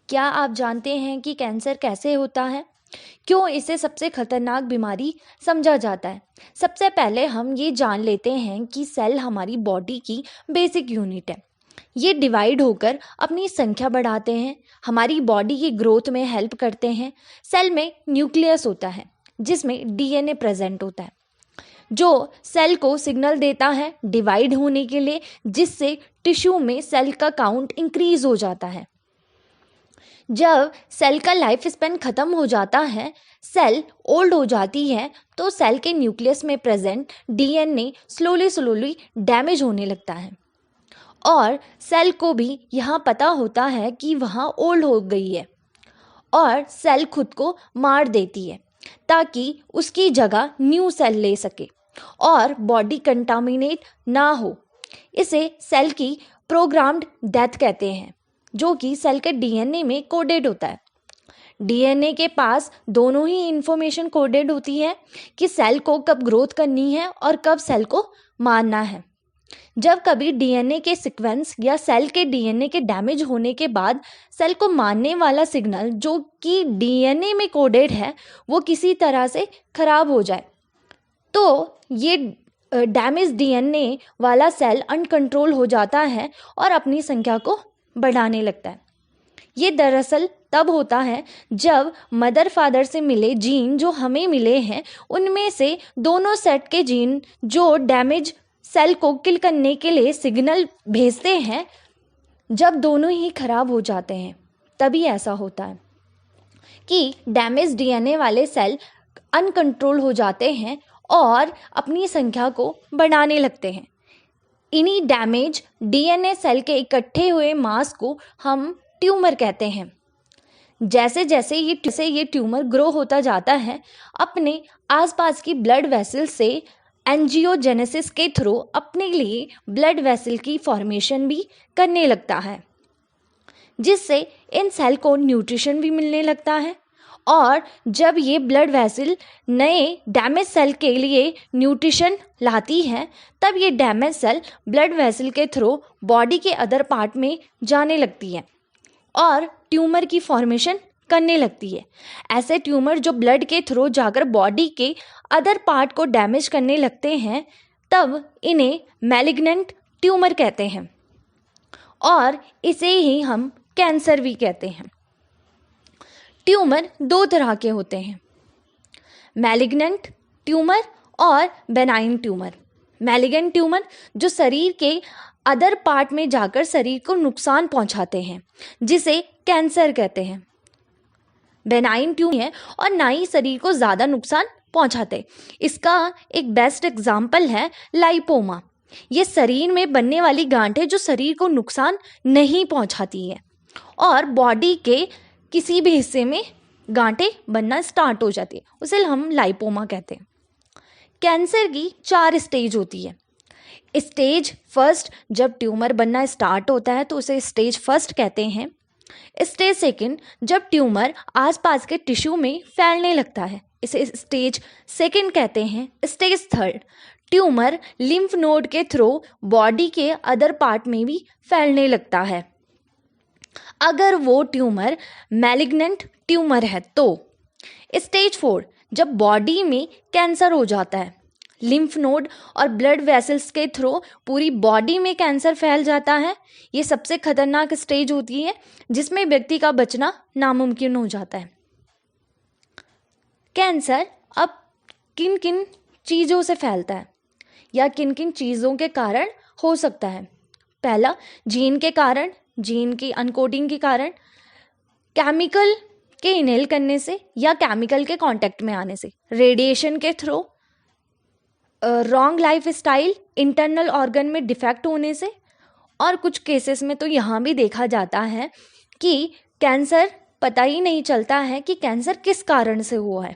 क्या आप जानते हैं कि कैंसर कैसे होता है? क्यों इसे सबसे खतरनाक बीमारी समझा जाता है? सबसे पहले हम ये जान लेते हैं कि सेल हमारी बॉडी की बेसिक यूनिट है। ये डिवाइड होकर अपनी संख्या बढ़ाते हैं, हमारी बॉडी की ग्रोथ में हेल्प करते हैं। सेल में न्यूक्लियस होता है जिसमें डीएनए प्रेजेंट होता है, जो सेल को सिग्नल देता है डिवाइड होने के लिए, जिससे टिश्यू में सेल का काउंट इंक्रीज हो जाता है। जब सेल का लाइफ स्पैन खत्म हो जाता है, सेल ओल्ड हो जाती है, तो सेल के न्यूक्लियस में प्रेजेंट डीएनए स्लोली डैमेज होने लगता है और सेल को भी यहाँ पता होता है कि वहाँ ओल्ड हो गई है और सेल खुद को मार देती है ताकि उसकी जगह न्यू सेल ले सके और बॉडी कंटामिनेट ना हो। इसे सेल की प्रोग्राम्ड डेथ कहते हैं, जो कि सेल के डीएनए में कोडेड होता है। डीएनए के पास दोनों ही इंफॉर्मेशन कोडेड होती है कि सेल को कब ग्रोथ करनी है और कब सेल को मारना है। जब कभी डीएनए के सीक्वेंस या सेल के डीएनए के डैमेज होने के बाद सेल को मारने वाला सिग्नल जो कि डीएनए में कोडेड है वो किसी तरह से खराब हो जाए, तो ये डैमेज डीएनए वाला सेल अनकंट्रोल हो जाता है और अपनी संख्या को बढ़ाने लगता है। ये दरअसल तब होता है जब मदर फादर से मिले जीन जो हमें मिले हैं, उनमें से दोनों सेट के जीन जो डैमेज सेल को किल करने के लिए सिग्नल भेजते हैं, जब दोनों ही खराब हो जाते हैं तभी ऐसा होता है कि डैमेज डीएनए वाले सेल अनकंट्रोल हो जाते हैं और अपनी संख्या को बढ़ाने लगते हैं। इन्हीं डैमेज डीएनए सेल के इकट्ठे हुए मास को हम ट्यूमर कहते हैं। जैसे जैसे ये ट्यूमर ग्रो होता जाता है, अपने आसपास की ब्लड वेसल से एंजियोजेनेसिस के थ्रू अपने लिए ब्लड वेसल की फॉर्मेशन भी करने लगता है, जिससे इन सेल को न्यूट्रिशन भी मिलने लगता है। और जब ये ब्लड वेसल नए डैमेज सेल के लिए न्यूट्रिशन लाती है, तब ये डैमेज सेल ब्लड वेसल के थ्रू बॉडी के अदर पार्ट में जाने लगती है और ट्यूमर की फॉर्मेशन करने लगती है। ऐसे ट्यूमर जो ब्लड के थ्रू जाकर बॉडी के अदर पार्ट को डैमेज करने लगते हैं, तब इन्हें मैलिग्नेंट ट्यूमर कहते हैं और इसे ही हम कैंसर भी कहते हैं। ट्यूमर दो तरह के होते हैं, मैलिग्नेंट ट्यूमर और बेनाइन ट्यूमर। मैलिग्नेंट ट्यूमर जो शरीर के अदर पार्ट में जाकर शरीर को नुकसान पहुंचाते हैं, जिसे कैंसर कहते हैं। बेनाइन ट्यूमर है और ना ही शरीर को ज़्यादा नुकसान पहुंचाते। इसका एक बेस्ट एग्जाम्पल है लाइपोमा। ये शरीर में बनने वाली गांठें जो शरीर को नुकसान नहीं पहुंचाती है और बॉडी के किसी भी हिस्से में गांठें बनना स्टार्ट हो जाती है, उसे हम लाइपोमा कहते हैं। कैंसर की 4 स्टेज होती है। स्टेज फर्स्ट, जब ट्यूमर बनना स्टार्ट होता है तो उसे स्टेज फर्स्ट कहते हैं। स्टेज सेकंड, जब ट्यूमर आसपास के टिश्यू में फैलने लगता है, इसे स्टेज सेकंड कहते हैं। Stage third, tumour lymph node के थ्रू बॉडी के अदर पार्ट में भी फैलने लगता है। अगर वो ट्यूमर मैलिग्नेंट ट्यूमर है तो। स्टेज 4, जब बॉडी में कैंसर हो जाता है, लिम्फ नोड और ब्लड वेसल्स के थ्रू पूरी बॉडी में कैंसर फैल जाता है। ये सबसे खतरनाक स्टेज होती है जिसमें व्यक्ति का बचना नामुमकिन हो जाता है। कैंसर अब किन किन चीज़ों से फैलता है या किन किन चीज़ों के कारण हो सकता है? पहला, जीन के कारण, जीन की अनकोडिंग के कारण, केमिकल के इनहेल करने से या केमिकल के कांटेक्ट में आने से, रेडिएशन के through, wrong life style, internal organ में डिफेक्ट होने से, और कुछ केसेस में तो यहाँ भी देखा जाता है कि कैंसर पता ही नहीं चलता है कि कैंसर किस कारण से हुआ है।